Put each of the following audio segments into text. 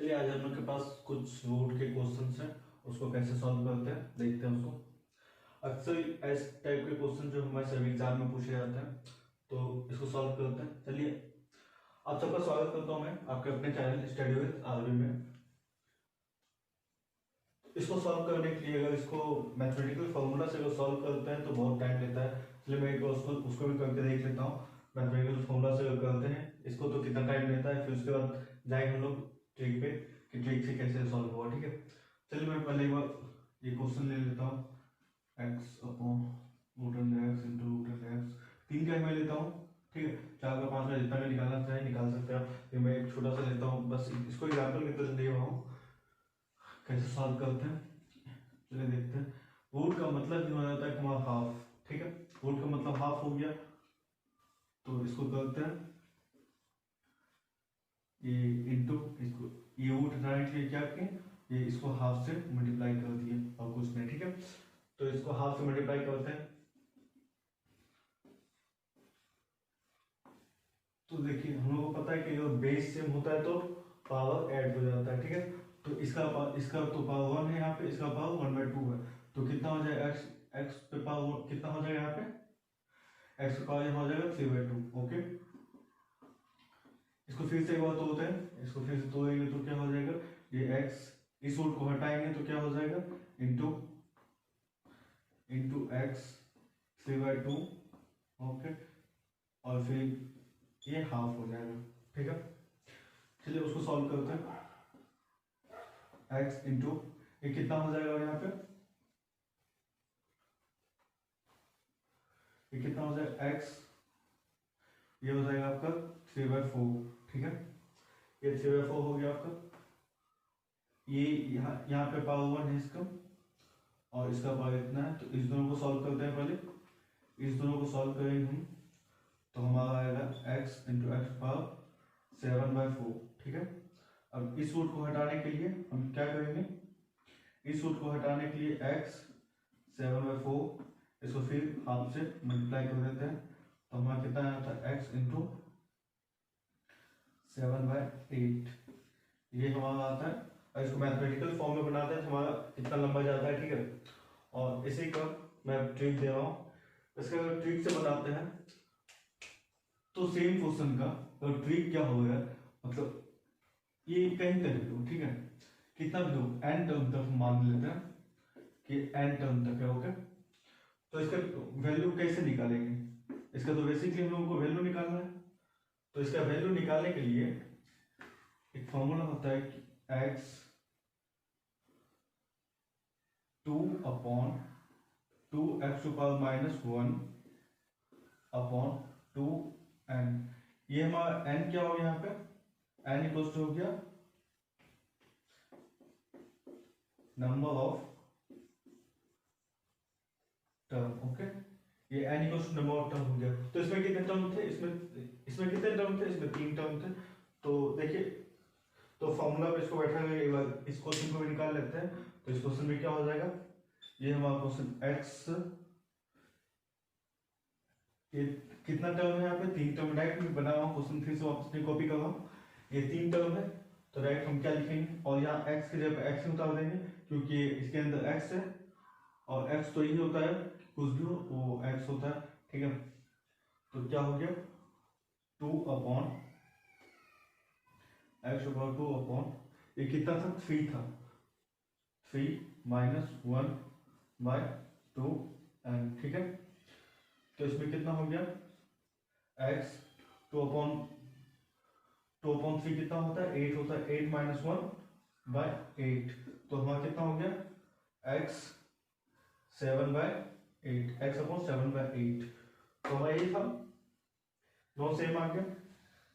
चलिए आज हम लोग के पास कुछ रूट के क्वेश्चंस हैं, उसको कैसे सॉल्व करते हैं देखते हैं उसको। अक्सर इस टाइप के क्वेश्चन जो हमारे सभी एग्जाम में पूछे जाते हैं, तो इसको सॉल्व करते हैं। चलिए आप सबका स्वागत करता हूं मैं आपके अपने चैनल स्टडी विद आरवी में। इसको सॉल्व करने के लिए अगर इसको मैथमेटिकल फॉर्मूला से अगर सॉल्व करते हैं तो बहुत टाइम लेता है, इसलिए मैं एक बार उसको भी करके देख लेता हूँ। मैथमेटिकल फॉर्मूला से अगर करते हैं इसको तो कितना टाइम लेता है, फिर उसके बाद जाएंगे हम लोग ट्रिक पे कि ट्रिक से कैसे सॉल्व होगा। ठीक है, चलिए मैं पहले एक बार ये क्वेश्चन ले लेता हूँ। X upon root under x into root under x, तीन का मैं लेता हूँ। ठीक है, चार का पाँच का जितना भी निकालना चाहे निकाल सकते हैं आप। फिर मैं एक छोटा सा लेता हूँ, बस इसको एग्जाम्पल की तरह ले रहा हूँ कैसे सॉल्व करते हैं। चलिए देखते हैं। रूट का मतलब ही हो जाता है हमारा हाफ। ठीक है, रूट का मतलब हाफ हो गया, तो इसको करते हैं ये इंटू इसको, ये रूट हटाने के लिए क्या करें, ये इसको हाफ से मल्टीप्लाई कर दिए और कुछ नहीं। ठीक है, तो इसको हाफ से मल्टीप्लाई करते हैं तो देखिए हम लोग को पता है कि जो बेस सेम होता है तो पावर ऐड हो जाता है। ठीक है, तो इसका तो पावर वन है यहाँ पे, इसका पावर वन बाई टू है, तो कितना हो जाएगा एक्स, एक्स पे पावर कितना हो जाएगा यहाँ पे, एक्स का पावर हो जाएगा थ्री बाई टू। ओके, इसको फिर से एक बार तोड़ते हैं, इसको फिर से तोड़ेंगे तो क्या हो जाएगा, ये एक्स इस रूट को हटाएंगे तो क्या हो जाएगा into into x three by two. Okay, और फिर ये हाफ हो जाएगा। ठीक है, चलिए उसको सॉल्व करते हैं। एक्स इंटू ये कितना हो जाएगा यहाँ पे, ये कितना हो जाएगा एक्स, ये हो जाएगा आपका थ्री बाई फोर। ठीक है, ये थ्री बाई फोर हो गया आपका। ये यहाँ पे पावर वन है इसका और इसका पावर इतना है, तो इस दोनों को सॉल्व करते हैं। पहले इस दोनों को सॉल्व करेंगे हम, तो हमारा आएगा x into x power seven by four. ठीक है, अब इस रूट को हटाने के लिए हम क्या करेंगे, इस रूट को हटाने के लिए एक्स सेवन बाई फोर, इसको फिर हाफ से मल्टीप्लाई कर देते हैं, तो हमारा कितना आता है x into seven by eight, ये हमारा आता है। और इसको मैथमेटिकल फॉर्म में बनाते हैं तो हमारा कितना लंबा जाता है। ठीक है, और इसी का मैं ट्रिक दे रहा हूँ, इसका अगर ट्रिक से बनाते हैं तो सेम क्वेश्चन का ट्रिक क्या होगा, मतलब ये कहीं तक लो। ठीक है, कितना भी लो, एन टर्म तक मान लेते हैं कि एन टर्म तक है। ओके, तो इसका वैल्यू कैसे निकालेंगे, इसका तो बेसिकली हम लोगों को वैल्यू निकालना है। तो इसका वैल्यू निकालने के लिए एक फॉर्मूला होता है कि x two upon two x to power minus one upon two n. ये हमारा एन क्या हो गया यहाँ पे, एन इक्वल्स टू हो गया नंबर ऑफ टर्म। ओके, ये n equals to number of term हो गया। तो इसमें कितने टर्म थे, इसमें कितने टर्म थे, इसमें तीन टर्म थे। तो देखिए, तो फॉर्मूला पे इसको बैठा एक बार इस क्वेश्चन को भी निकाल लेते हैं। तो इस क्वेश्चन में क्या हो जाएगा, ये हमारा क्वेश्चन एक्स, ये कितना टर्म है यहाँ पे, तीन टर्म। डायरेक्ट मैं बना रहा हूँ क्वेश्चन, फिर से वापस नहीं कॉपी कर रहा हूँ। ये तीन टर्म है, तो डायरेक्ट हम क्या लिखेंगे, और यहाँ एक्स की जगह एक्स उतार देंगे क्योंकि इसके अंदर एक्स है, और एक्स तो यही होता है, कुछ भी हो वो एक्स होता है। ठीक है, तो क्या हो गया two upon x upon two upon ये कितना था, थ्री था, three minus one by two n. ठीक है, तो इसमें कितना हो गया एक्स टू अपॉन थ्री कितना होता है, एट होता है, eight minus one by eight, तो हमारा कितना हो गया x seven by eight, x upon seven by eight. तो हमारा ये था दोनों सेम आ गया।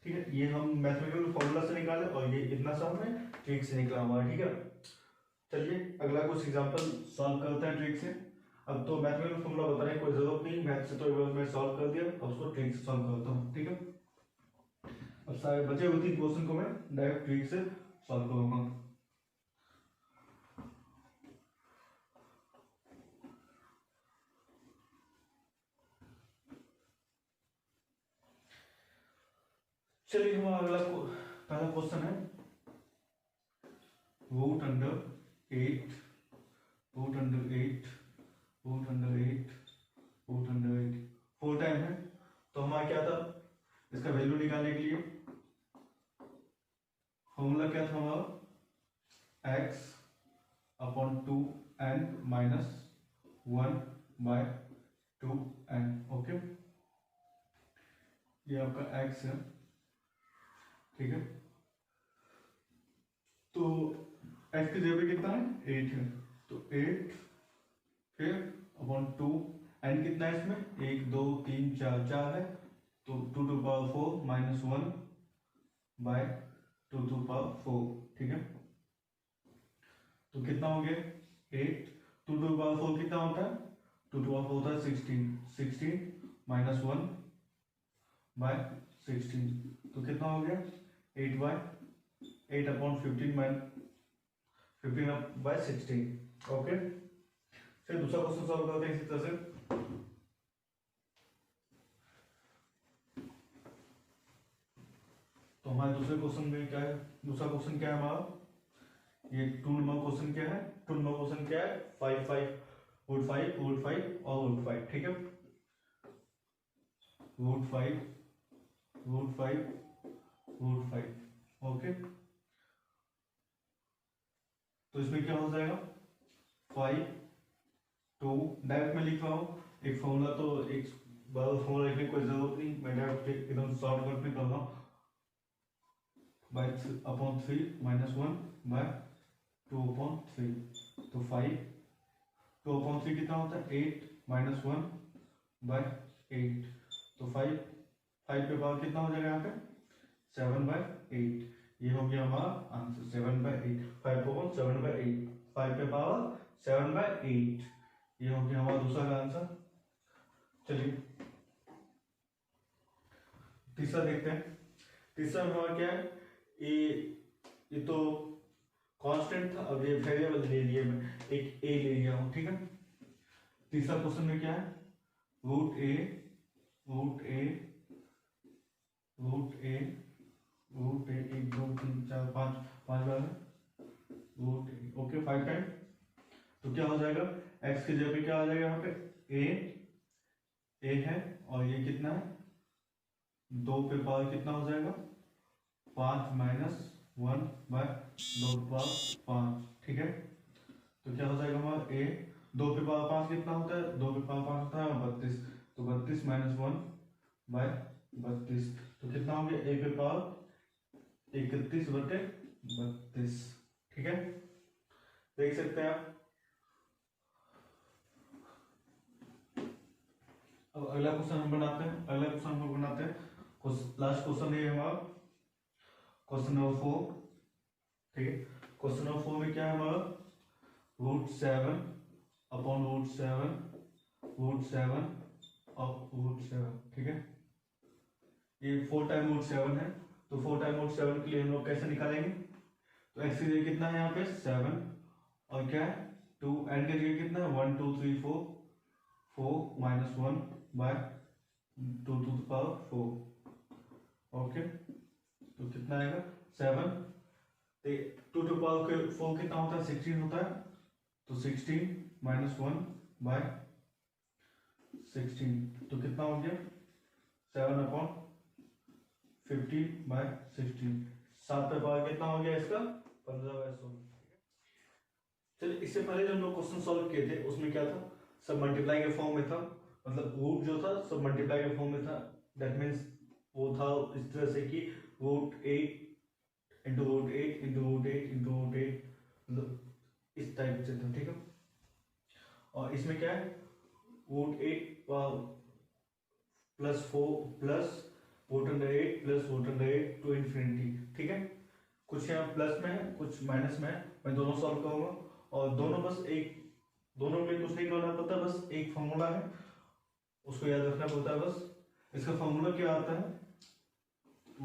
ठीक है, ये हम मैथमेटिकल फॉर्मूला से निकाले और ये इतना सा हमें ट्रिक से निकला हमारा। ठीक है, चलिए अगला कुछ एग्जांपल सॉल्व करते हैं ट्रिक से। अब तो मैथमेटिकल फॉर्मूला बताने की कोई जरूरत नहीं, मैथ से तो एक बार मैं सॉल्व कर दिया, अब उसको ट्रिक से सॉल्व करता हूँ। ठीक है, अब सारे बचे हुए तीन क्वेश्चन को मैं डायरेक्ट ट्रिक से सॉल्व करूंगा। चलिए हमारा पहला क्वेश्चन है root under 8 root under 8 root under 8 root under 8 4 time है। तो हमारा क्या था, इसका वैल्यू निकालने के लिए फॉर्मूला क्या था हमारा, x upon 2n minus 1/2n। Okay, ये आपका x है, ठीक है। तो x की जगह पे कितना है, 8 है, तो 8 फिर अपॉन 2, n कितना है इसमें, 1 2 3 4 4 है, तो 2 to power 4 minus 1 by 2 to power 4, ठीक है। तो कितना हो गया 8, 2 टू पावर 4 कितना होता है, 2 टू पावर 4 होता है 16 माइनस 1 बाय 16, तो कितना हो गया 8 अपॉन 15 बाय 16। ओके, फिर दूसरा क्वेश्चन सॉल्व करते हैं इसी तरह से। तो हमारे दूसरे क्वेश्चन में क्या है, दूसरा क्वेश्चन क्या है हमारा, ये 2 नंबर क्वेश्चन क्या है, 2 नंबर क्वेश्चन क्या है, 5 रूट 5 और रूट 5, ठीक है। रूट 5 ओके, तो इसमें क्या हो जाएगा 5 2, डायरेक्ट में लिख रहा हूँ, एक फॉर्मूला तो एक बार फॉर्मूला लिखने की कोई जरूरत नहीं, मैं डायरेक्ट एकदम शॉर्टकट में कर रहा हूँ, by upon 3 minus 1 by 2 upon 3, तो 2 अपॉन 3 कितना होता है 8 माइनस 1 बाय 8, तो 5 पे पावर कितना हो जाएगा यहाँ पे 7/8, ये हो गया हमारा आंसर 7/8, 5/7/8, 5 पे पावर 7/8, ये हो गया हमारा दूसरा का आंसर। चलिए तीसरा देखते हैं। तीसरा हमारा क्या है, ये तो कांस्टेंट था, अब ये वेरिएबल ले लिया, मैं एक ए ले लिया हूं, ठीक है। तीसरा क्वेश्चन में क्या है, रूट ए 1 2 3 4 5 बार रूट ए, ओके 5 टाइम, तो क्या हो जाएगा x की जगह पे क्या आ जाएगा यहाँ पे a है, और ये कितना है 2 पे पावर कितना हो जाएगा 5 माइनस 1 बाय 2 पे पावर 5, ठीक है। तो क्या हो जाएगा हमारा a 2 पे पावर 5 कितना होता है, 2 पे पावर 5 होता है 32, तो 32 माइनस 1 बाय 32, तो कितना हो गया a पे पावर 31/32, ठीक है। देख सकते हैं आप। अब अगला क्वेश्चन हम बनाते हैं, लास्ट क्वेश्चन है हमारा क्वेश्चन नंबर 4, ठीक है। क्वेश्चन नंबर 4 में क्या है हमारा, रूट 7 अपॉन रूट 7 और रूट 7, ठीक है। ये 4 टाइम रूट 7 है, तो 4 टाइम रूट 7 के लिए हम लोग कैसे निकालेंगे, तो एक्स की जगह कितना है यहाँ पे 7 और क्या है 2, एन की जगह कितना है 1 2 3 4 minus 1 by 2 to the power 4, okay. तो कितना आएगा 7, 2 टू पावर 4 कितना होता है 16 होता है, तो 16 माइनस 1 बाय 16, तो कितना हो गया 7 अपॉन 15/16, 7 पे पावर कितना हो गया इसका 15/16। चलिए इससे पहले जो हम लोग क्वेश्चन सॉल्व किए थे उसमें क्या था, सब मल्टीप्लाई के फॉर्म में था, मतलब रूट जो था सब मल्टीप्लाई के फॉर्म में था, दैट मीन्स वो था इस तरह से कि root 8 into root 8 into root 8 into root 8, मतलब इस टाइप से था, ठीक है। और इसमें क्या है root 8 plus 4 plus root under 8 plus root under 8 to infinity, ठीक है। कुछ यहाँ प्लस में है कुछ माइनस में है, मैं दोनों सॉल्व करूंगा, और दोनों बस एक, दोनों में कुछ नहीं करना पड़ता, बस एक फॉर्मूला है उसको याद रखना पड़ता है बस। इसका फॉर्मूला क्या आता है,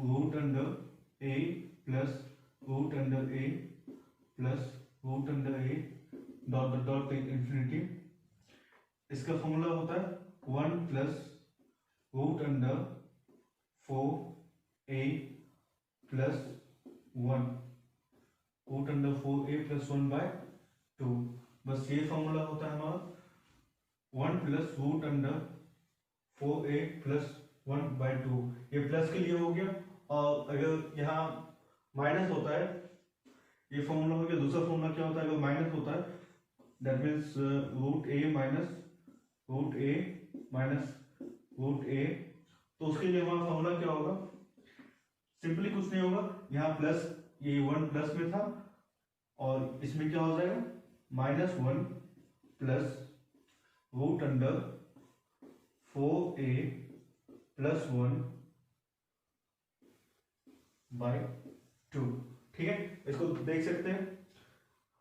root under A plus root under A plus root under A dot dot infinity. इसका फॉर्मूला होता है 1 plus root under 4a plus 1, root under 4a plus 1/2। बस ये फॉर्मूला होता है हमारा 1 plus root under 4a plus 1/2। ये प्लस के लिए हो गया, और अगर यहाँ माइनस होता है, ये फॉर्मूला हो गया। दूसरा फॉर्मूला क्या होता है, अगर माइनस होता है that means root A minus root A, तो उसके लिए हमारा फॉर्मूला क्या होगा, सिंपली कुछ नहीं होगा, यहाँ प्लस, ये 1 प्लस में था, और इसमें क्या हो जाएगा -1 plus root under 4a plus 1/2। ठीक है, इसको देख सकते हैं।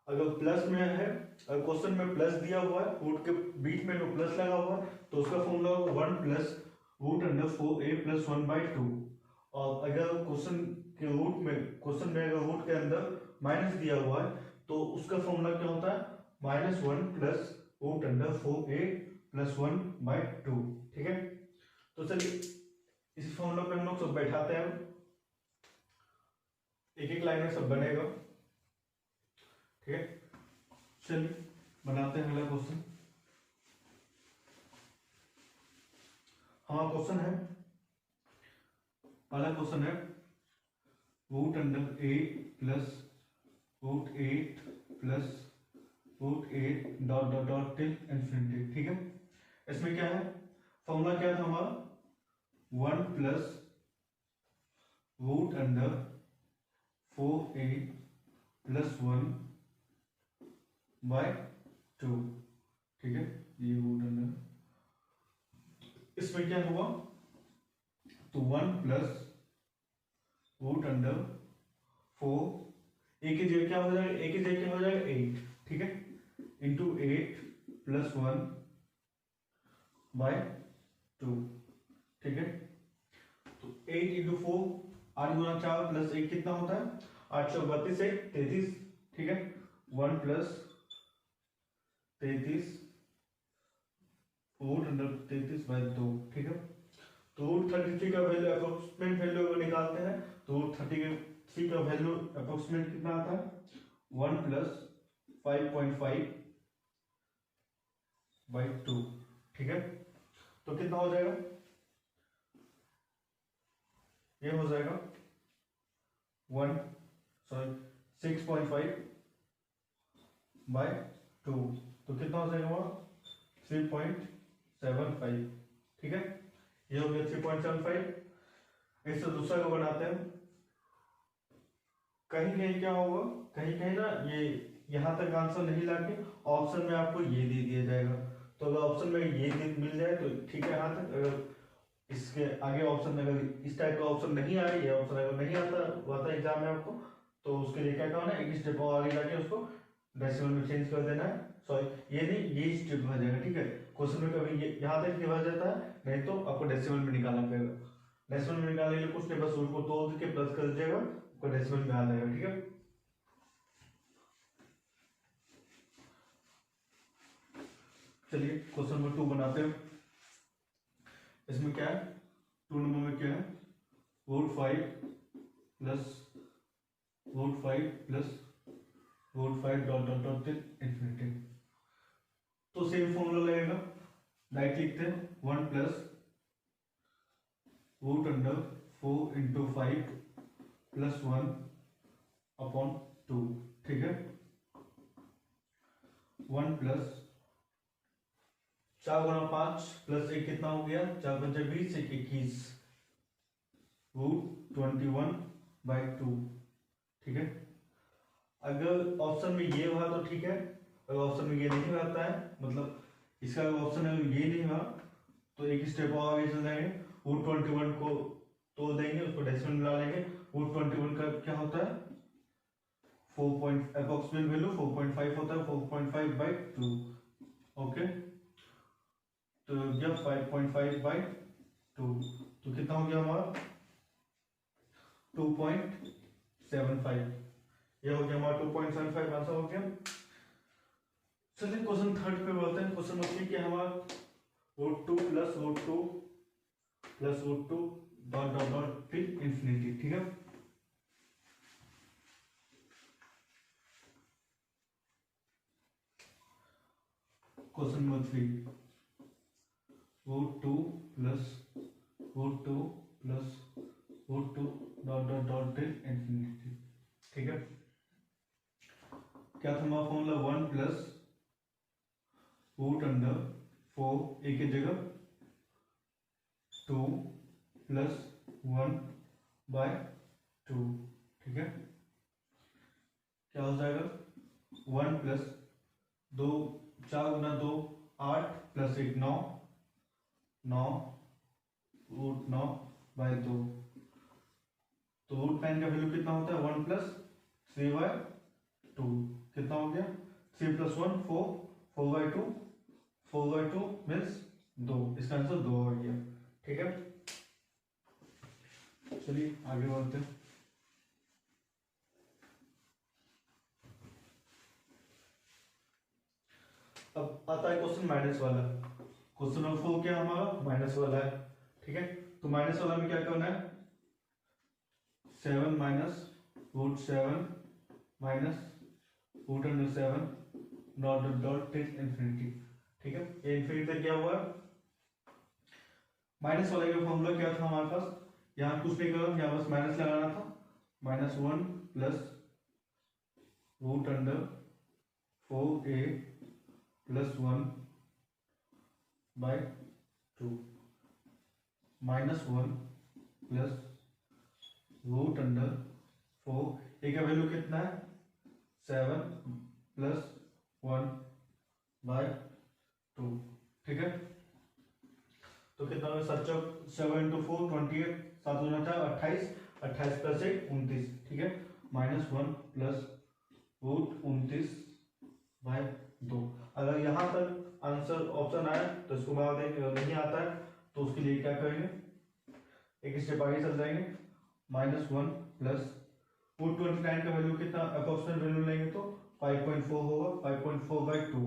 अगर प्लस में है, अगर क्वेश्चन में प्लस दिया हुआ है, रूट के बीच में जो प्लस लगा हुआ है, तो उसका फॉर्मूला होगा 1 plus root under 4a plus 1/2। और अगर क्वेश्चन में अगर रूट के अंदर माइनस दिया हुआ है, तो उसका फॉर्मूला क्या होता है -1 plus root under 4a plus 1/2। ठीक है, तो चलिए इस फॉर्मूला पे हम लोग सब बैठाते हैं, एक एक लाइन में सब बनेगा। ठीक है, चलिए बनाते हैं अगला क्वेश्चन। हमारा क्वेश्चन है, पहला क्वेश्चन है root under 8 plus root 8 plus root 8 dot dot dot till infinity. ठीक है, इसमें क्या है, फॉर्मूला क्या था हमारा 1 plus root under 4a plus 1/2। ठीक है, ये रूट अंडर, इसमें क्या हुआ, तो 1 प्लस रूट अंडर 4, ए की जगह क्या हो जाएगा, ए की जगह क्या हो जाएगा 8। ठीक है, इंटू 8 प्लस 1/2। ठीक है, तो 8 इंटू 4, 8 गुना 4 प्लस 1 कितना होता है 8 चौक 32 से 33। ठीक है, 1 प्लस 33 रूट अंडर 33/2। ठीक है, तो रूट 33 का वैल्यू अप्रोक्सीमेट वैल्यू अगर निकालते हैं, तो रूट 33 का वैल्यू अप्रोक्सीमेट कितना आता है 1 प्लस 5.5/2। ठीक है, तो कितना हो जाएगा, ये हो जाएगा 6.5/2, तो कितना हो जाएगा वहां 3.75। ठीक है, ये हो गया 3.75। इससे दूसरा को बनाते हैं, कहीं कहीं क्या होगा, कहीं कहीं ना ये यहां तक आंसर नहीं लाके ऑप्शन में आपको ये दे दिया जाएगा, तो अगर ऑप्शन में ये मिल जाए तो ठीक है यहाँ तक। अगर इसके आगे ऑप्शन में अगर इस टाइप का ऑप्शन नहीं आए, ये ऑप्शन अगर नहीं आता एग्जाम में आपको, तो उसके लिए क्या करना है, एक स्टेप और आगे जाके उसको डेसिमल में चेंज कर देना है। सॉरी, ये नहीं, ये स्टेप भर जाएगा। ठीक है, क्वेश्चन में कभी ये यहाँ तक भर जाता है, नहीं तो आपको डेसिमल में निकालना पड़ेगा। डेसिमल में निकालने के लिए कुछ नहीं, बस उसको तोड़ के प्लस कर दीजिएगा, आपको डेसिमल में आ जाएगा। ठीक है, चलिए क्वेश्चन नंबर 2 बनाते हैं। इसमें क्या है, 2 नंबर में क्या है, root 5 plus root 5 dot dot dot till infinity. तो सेम फॉर्मूला लगेगा, डायरेक्ट लिखते हैं 1 plus root under 4 into 5 plus 1/2। ठीक है, 1 प्लस 4 गुना 5 प्लस 1 कितना हो गया, 4 पंजे 20, 1 21, रूट 21/2। ठीक है, अगर ऑप्शन में ये हुआ तो ठीक है, अगर ऑप्शन में ये नहीं आता है, मतलब इसका अगर ऑप्शन अगर ये नहीं हुआ, तो एक स्टेप और आगे चल जाएंगे, रूट 21 को तोड़ देंगे, उसको डेसिमल मिला लेंगे। रूट 21 का क्या होता है, 4 अप्रोक्सीमेट वैल्यू 4.5 होता है, 4.5/2। ओके, तो जब 5.5/2, तो कितना हो गया हमारा 2.75। ये हो गया हमारा 2.75 आंसर हो गया। चलिए क्वेश्चन थर्ड पे बढ़ते हैं। क्वेश्चन नंबर 3 क्या है हमारा, root 2 plus root 2 dot dot dot till infinity. ठीक है, question number 3 root 2 plus root 2 plus root 2 dot dot dot till infinity. ठीक है, क्या था हमारा फॉर्मूला 1 प्लस रूट अंडर 4 एक ही जगह 2 प्लस 1 बाय 2। ठीक है, क्या हो जाएगा 1 प्लस 2 4 गुना 2 8 प्लस 1 9 9 रूट 9 बाय 2। तो रूट 9 का वैल्यू कितना होता है 1 प्लस 3 बाय 2। कितना हो गया 3 प्लस 1 4 4 बाय 2 4 बाय 2 मीन्स 2। इसका आंसर 2 हो गया। ठीक है, चलिए आगे बढ़ते हैं। अब आता है क्वेश्चन माइनस वाला। क्वेश्चन नंबर 4 क्या हमारा माइनस वाला है। ठीक है, तो माइनस वाला में क्या करना है 7 minus root 7 minus root under 7 dot dot dot till infinity. ठीक है, ये इंफिनिटी तक क्या हुआ माइनस वाले का फॉर्मूला क्या था हमारे पास, यहाँ कुछ नहीं करा, यहाँ बस माइनस लगाना था। -1 plus root under 4a plus 1 by 2 -1 plus root under 4 a का वैल्यू कितना है 7 प्लस 1 बाय 2। ठीक है, तो कितना होगा 7 इंटू 4 28 7 गुना 4 28 28 प्लस 1 29। ठीक है, -1 प्लस रूट 29 बाय 2। अगर यहाँ तक आंसर ऑप्शन आया तो इसको मार देंगे, अगर नहीं आता है तो उसके लिए क्या करेंगे एक स्टेप आगे चल जाएंगे। -1 प्लस रूट 29 का वैल्यू कितना अप्रोक्सीमेट वैल्यू लेंगे तो 5.4 होगा 5.4 बाय 2।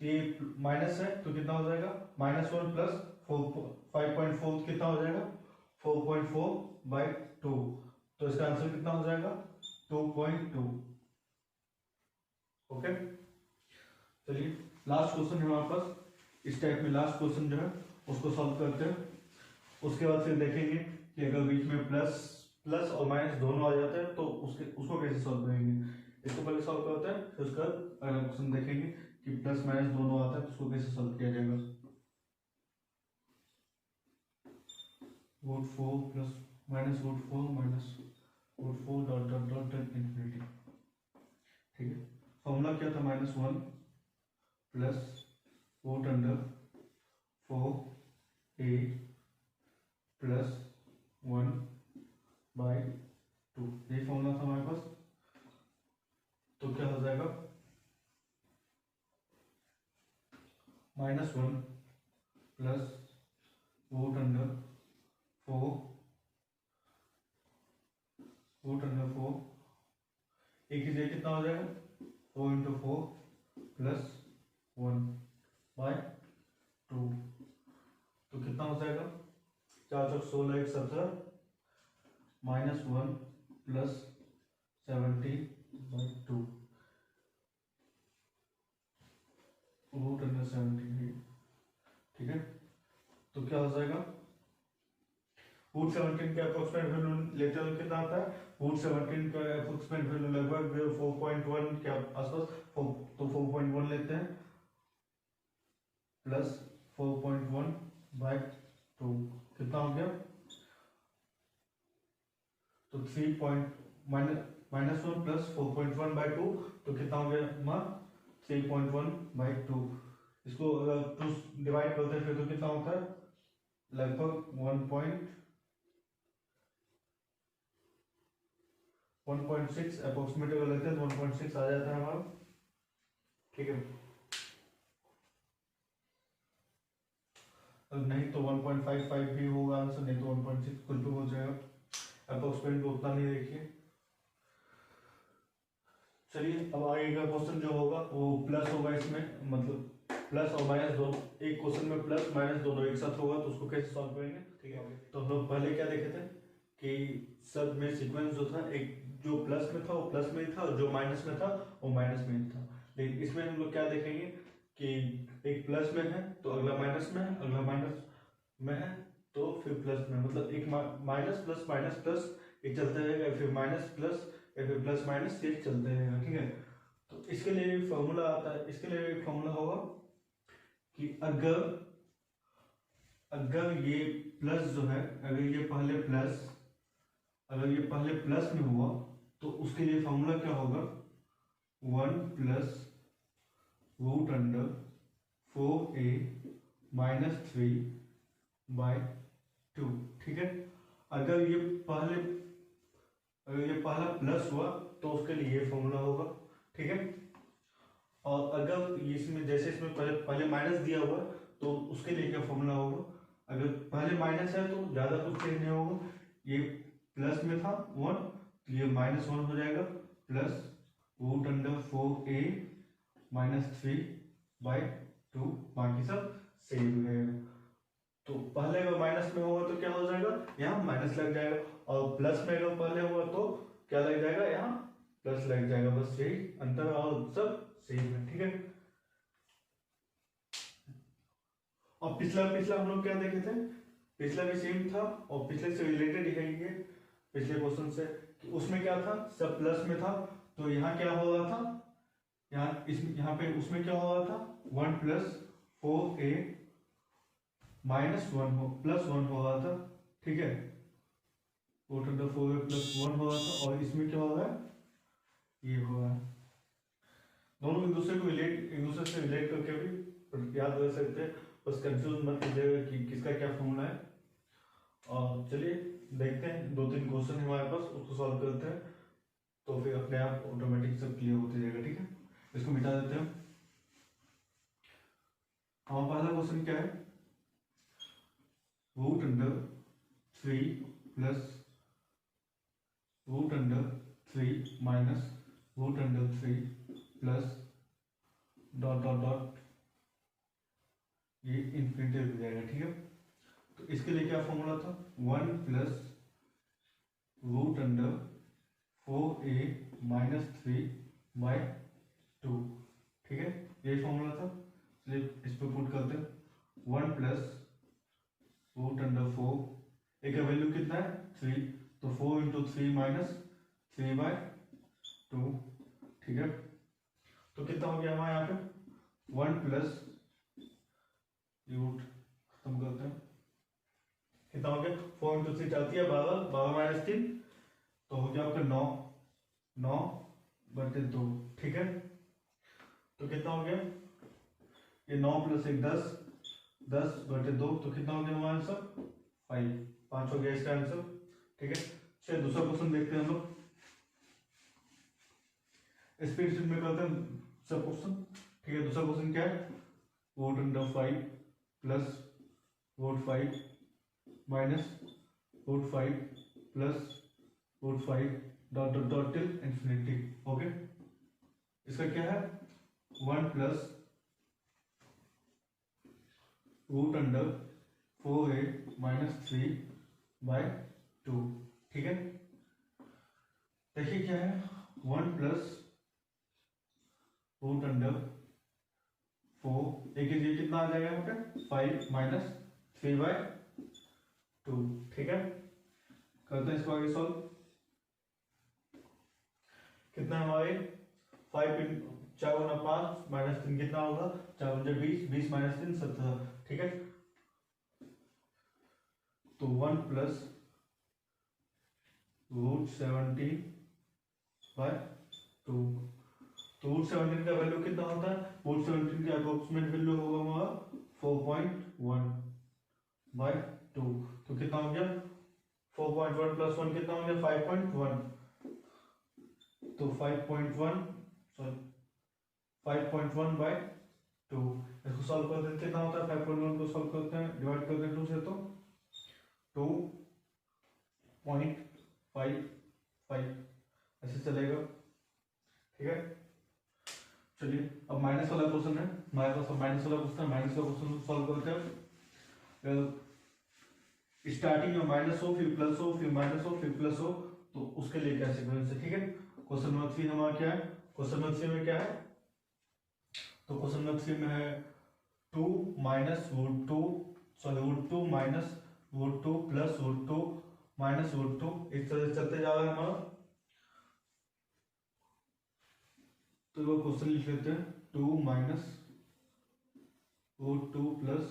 ये माइनस है तो कितना हो जाएगा -1 प्लस 5.4 कितना हो जाएगा 4.4 बाय 2। तो इसका आंसर कितना हो जाएगा 2.2। ओके, चलिए लास्ट क्वेश्चन है हमारे पास। इस टाइप में लास्ट क्वेश्चन जो है उसको सॉल्व करते हैं। उसके बाद फिर देखेंगे कि अगर बीच में प्लस और माइनस दोनों आ जाते हैं तो उसको कैसे सॉल्व करेंगे। इसको पहले सॉल्व करते हैं, फिर उसका अगला क्वेश्चन देखेंगे कि प्लस माइनस दोनों आता है तो उसको कैसे सॉल्व किया जाएगा। Root 4 plus -root 4 dot dot dot till infinity. ठीक है, फॉर्मूला क्या था -1 plus root under 4a plus 1 by 2। ये फॉर्मूला था हमारे पास। तो क्या हो जाएगा -1 प्लस रूट अंडर 4 एक ही जगह कितना हो जाएगा 4 इंटू 4 प्लस 1 बाय 2। तो कितना हो जाएगा 4 चौक 16 1 17 -1 प्लस 70 बाय 2 रूट अंडर 70। ठीक है, तो क्या हो जाएगा रूट 17 का अप्रोक्सीमेट वैल्यू लेते हो कितना आता है रूट 17 का अप्रोक्सीमेट वैल्यू लगभग 4.1 के आसपास, तो 4.1 लेते हैं प्लस 4.1 बाय 2 कितना हो गया तो 3 -1 प्लस 4.1 बाय 2 तो कितना हो गया 3.1 बाय 2। इसको अगर 2 डिवाइड करते हैं फिर तो कितना होता है लगभग 1.6 अप्रोक्सीमेट अगर लेते हैं तो 1.6 आ जाता है हमारा। ठीक है, नहीं तो 1.55 भी होगा आंसर, नहीं तो 1.6 कुछ भी हो जाएगा। अप्रोक्सीमेट को उतना नहीं देखिए। चलिए अब आगे का क्वेश्चन जो होगा वो प्लस होगा, इसमें मतलब प्लस और माइनस दोनों, एक क्वेश्चन में प्लस माइनस दोनों एक साथ होगा तो उसको कैसे सॉल्व करेंगे। ठीक है, तो हम लोग पहले क्या देखे थे कि सब में सीक्वेंस जो था एक जो प्लस में था वो प्लस में था और जो माइनस में था वो माइनस में था। लेकिन इसमें हम लोग क्या देखेंगे कि एक प्लस में है तो अगला माइनस में है, अगला माइनस में है तो फिर प्लस में, मतलब एक माइनस प्लस ये चलता रहेगा, फिर माइनस प्लस या फिर प्लस माइनस ये चलते रहेगा, ठीक है। तो इसके लिए फॉर्मूला आता है, इसके लिए एक फॉर्मूला होगा कि अगर ये प्लस जो है, अगर ये पहले प्लस में हुआ तो उसके लिए फॉर्मूला क्या होगा, 1 plus root under 4a minus 3/2, ठीक है। अगर ये पहला प्लस हुआ तो उसके लिए ये फॉर्मूला होगा, ठीक है। और अगर इसमें जैसे इसमें पहले माइनस दिया हुआ तो उसके लिए क्या फॉर्मूला होगा, अगर पहले माइनस है तो ज्यादा कुछ चेंज नहीं होगा, ये प्लस में था 1 तो ये -1 हो जाएगा, plus root under 4a minus 3/2, बाकी सब सेम है। तो पहले अगर माइनस में होगा तो क्या हो जाएगा, यहाँ माइनस लग जाएगा, और प्लस में अगर पहले हुआ तो क्या लग जाएगा, यहाँ प्लस लग जाएगा, बस यही अंतर, और सब सेम है, ठीक है। और पिछला हम लोग क्या देखे थे, पिछला भी सेम था और पिछले से रिलेटेड ही है ये, पिछले क्वेश्चन से, कि उसमें क्या था, सब प्लस में था, तो यहाँ क्या हो रहा था, यहाँ पे उसमें क्या हो रहा था, 1 प्लस 4a माइनस 1 प्लस 1 हो रहा था, ठीक है, रूट अंडर 4a प्लस 1 हो रहा था, और इसमें क्या हो रहा है, ये हो रहा है। दोनों एक दूसरे से रिलेट करके भी याद रख सकते हैं, बस कंफ्यूज मत कीजिएगा कि किसका क्या फॉर्मूला है। और चलिए देखते हैं, 2-3 क्वेश्चन है हमारे पास, उसको सॉल्व करते हैं, तो फिर अपने आप ऑटोमेटिक सब क्लियर होते जाएगा, ठीक है। इसको मिटा देते हैं। हमारा पहला क्वेश्चन क्या है, root under 3 plus root under 3 minus root under 3 plus dot dot dot, ये इन्फिनिटी हो जाएगा, ठीक है। तो इसके लिए क्या फॉर्मूला था, 1 plus root under 4a minus 3/2, ठीक है, ये फॉर्मूला था। चलिए इस पर पुट करते हैं, 1 प्लस रूट अंडर 4, एक वैल्यू कितना है 3, तो 4 इंटू 3 माइनस 3/2, ठीक है। तो कितना हो गया हमारे यहाँ पे, 1 प्लस रूट, खत्म करते हैं, कितना हो गया, 4 इंटू 3 चलती है 12 माइनस 3, तो हो गया आपका 9/2, ठीक है। तो कितना हो गया, ये 9 प्लस 1 10/2, तो कितना हो गया हमारा आंसर 5 हो गया इसका आंसर, ठीक है। चलिए दूसरा क्वेश्चन देखते हैं हम लोग, स्पीड में करते हैं सब क्वेश्चन, ठीक है। दूसरा क्वेश्चन क्या है, root under 5 plus root 5 minus root 5 plus root 5 dot dot dot till infinity, okay. इसका क्या है, 1 plus root under 4a minus 3/2, ठीक है। देखिए क्या है, 1 प्लस रूट अंडर 4, एक ये कितना आ जाएगा बेटा, 5 माइनस 3/2, ठीक है। करते हैं इसको आगे सॉल्व, कितना हमारे 5 4 गुना 5 माइनस 3 कितना होगा, 4 गुना 20 माइनस 3 17, ठीक है। तो 1 प्लस रूट 17/2, तो रूट 17 का वैल्यू कितना होता है, रूट 17 का अप्रोक्सीमेट वैल्यू होगा हमारा 4.1/2, तो कितना हो गया 4.1 प्लस 1 कितना हो गया 5.1, तो 5.1/2, इसको सॉल्व करते हैं कितना होता है, 5.1 को सॉल्व करते हैं, डिवाइड करते हैं 2 से, तो 2.55 ऐसे चलेगा, ठीक है। चलिए अब माइनस वाला क्वेश्चन है हमारे पास, माइनस वाला क्वेश्चन सॉल्व करते हैं। स्टार्टिंग में माइनस हो, फिर प्लस हो, फिर माइनस हो, फिर प्लस हो, तो उसके लिए क्या सीक्वेंस है, ठीक है। क्वेश्चन नंबर 3 हमारा क्या है, क्वेश्चन नंबर 3 में क्या है, तो क्वेश्चन नंबर 3 में है 2 minus root 2 root 2 minus root 2 plus root 2 minus root 2, इस तरह से चलते जा रहा है हमारा। तो वो क्वेश्चन लिख लेते हैं 2 minus root 2 plus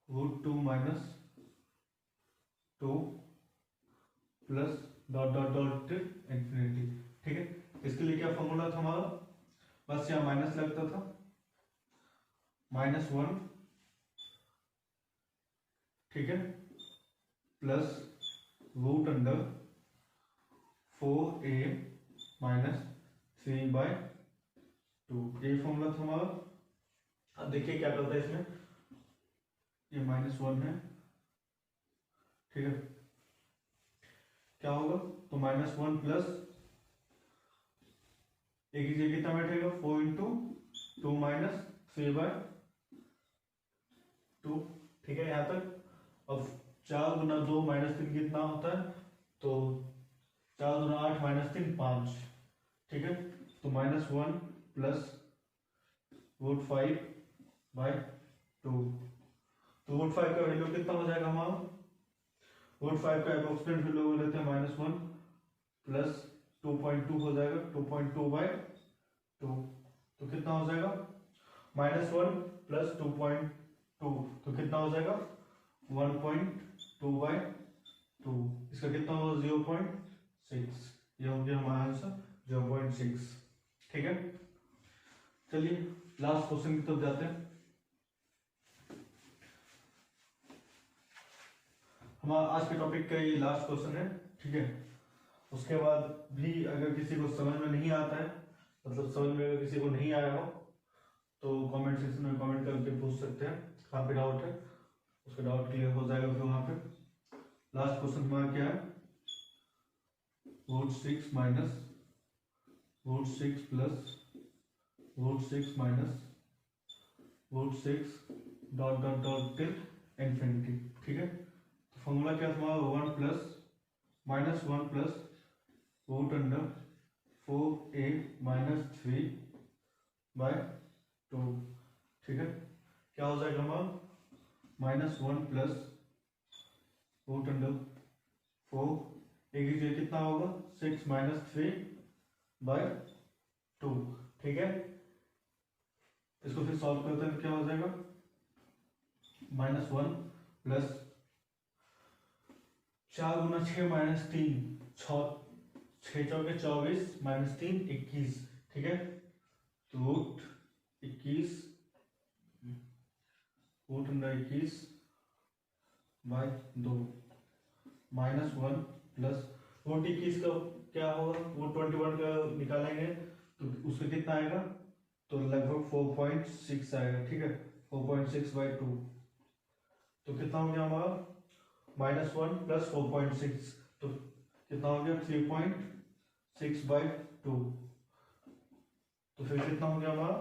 root 2 minus 2 plus dot dot dot infinity. ठीक है, इसके लिए क्या फॉर्मूला था हमारा, बस यहाँ माइनस लगता था, -1, ठीक है, plus root under 4a minus 3/2, ये फॉर्मूला था हमारा। अब देखिए क्या करता है इसमें, ये -1 है, ठीक है, क्या होगा, तो -1 प्लस एक ही जगह कितना बैठेगा, 4 इंटू 2 माइनस 3/2, ठीक है, यहाँ तक। अब 4 गुना 2 माइनस 3 कितना होता है, तो 4 गुना 8 माइनस 3 5, ठीक है, तो -1 प्लस रूट 5/2, तो रूट 5 का वैल्यू कितना हो जाएगा हमारा, रूट 5 का अप्रोक्सीमेट वैल्यू लेते हैं -1 प्लस 2.2 हो जाएगा, 2.2/2, तो कितना हो जाएगा, -1 प्लस 2.2, तो कितना हो जाएगा 1.2/2, इसका कितना होगा 0.6, ये हो गया हमारा आंसर 0.6। ठीक है, चलिए लास्ट क्वेश्चन की तरफ जाते हैं। हमारा आज के टॉपिक का ये लास्ट क्वेश्चन है, ठीक है। उसके बाद भी अगर किसी को समझ में नहीं आता है, मतलब समझ में अगर किसी को नहीं आया हो, तो कमेंट सेक्शन में कमेंट करके पूछ सकते हैं, कहाँ पे डाउट है, उसका डाउट क्लियर हो जाएगा फिर वहां पे। लास्ट क्वेश्चन हमारा क्या है, √6 minus √6 plus √6 minus √6 dot dot dot till infinity. ठीक है, तो फॉर्मूला क्या था, 1 plus -1 plus root under 4a minus 3/2। ठीक है, क्या हो जाएगा हमारा -1 प्लस रूट अंडर 4, एक ही जगह कितना होगा 6 माइनस 3/2। ठीक है, इसको फिर सॉल्व करते हैं, क्या हो जाएगा -1 प्लस 4 गुना 6 माइनस 3, 6 चौके 24 माइनस 3 21। ठीक है, तो root 21 root under 21/2 -1 plus root 21 का क्या होगा, रूट 21 का निकालेंगे तो उसका कितना आएगा, तो लगभग 4.6 आएगा। ठीक है, 4.6/2, तो कितना हो गया हमारा -1 प्लस 4.6, तो कितना हो गया 3.6/2, तो फिर कितना हो गया हमारा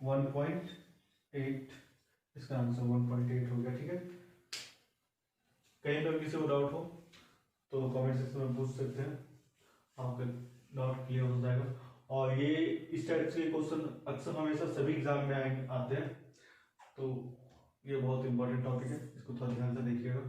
1.8, इसका आंसर 1.8 हो गया। ठीक है, कहीं पर किसी को डाउट हो तो कमेंट सेक्शन में पूछ सकते हैं, आपका डाउट क्लियर हो जाएगा। और ये इस टाइप के क्वेश्चन अक्सर हमेशा सभी एग्जाम में आते हैं, तो ये बहुत इंपॉर्टेंट टॉपिक है, इसको थोड़ा ध्यान से देखिएगा।